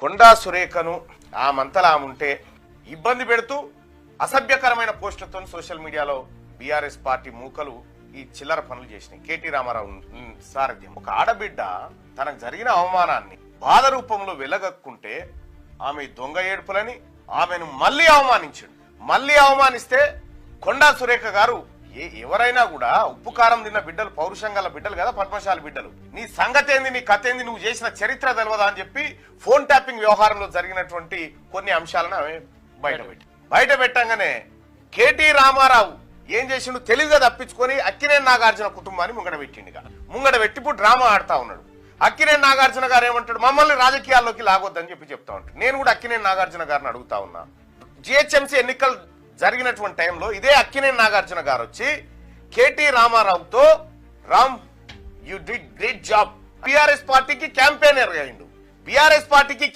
కొండా సురేఖను ఆ మంతలా ఉంటే ఇబ్బంది పెడుతూ అసభ్యకరమైన పోస్టులతో సోషల్ మీడియాలో బీఆర్ఎస్ పార్టీ మూకలు ఈ చిల్లర పనులు చేసినాయి. కేటీ రామారావు సారథ్యం. ఒక ఆడబిడ్డ తనకు జరిగిన అవమానాన్ని బాధ రూపంలో వెలగక్కుంటే ఆమె దొంగ ఏడుపులని ఆమెను మళ్ళీ అవమానించాడు. మళ్ళీ అవమానిస్తే కొండా సురేఖ గారు ఎవరైనా కూడా ఉప్పు కారం తిన్న బిడ్డలు పౌరుషంగల బిడ్డలు కదా, పద్మశాలి బిడ్డలు. నీ సంగతి ఏంది, నీ కథ ఏంది, నువ్వు చేసిన చరిత్ర తెలియదా అని చెప్పి ఫోన్ ట్యాపింగ్ వ్యవహారంలో జరిగినటువంటి కొన్ని అంశాలను ఆమె బయట పెట్టంగానే కేటీ రామారావు ఏం చేసిండు తెలివిగా తప్పించుకొని అక్కినేని నాగార్జున కుటుంబాన్ని ముంగడ పెట్టిండుగా. ముంగడ పెట్టి ఇప్పుడు డ్రామా ఆడుతా ఉన్నాడు. అక్కినేని నాగార్జున గారు ఏమంటాడు, మమ్మల్ని రాజకీయాల్లోకి లాగొద్దని చెప్పి చెప్తా ఉంటాడు. నేను కూడా అక్కినేని నాగార్జున గారిని అడుగుతా ఉన్నా, జిహెచ్ఎంసీ ఎన్నికలు జరిగినటువంటి టైంలో ఇదే అక్కినేని నాగార్జున గారు వచ్చి కేటీ రామారావుతో Ram you did great job, BRS పార్టీకి క్యాంపెయినర్ అయ్యిండు. బీఆర్ఎస్ పార్టీకి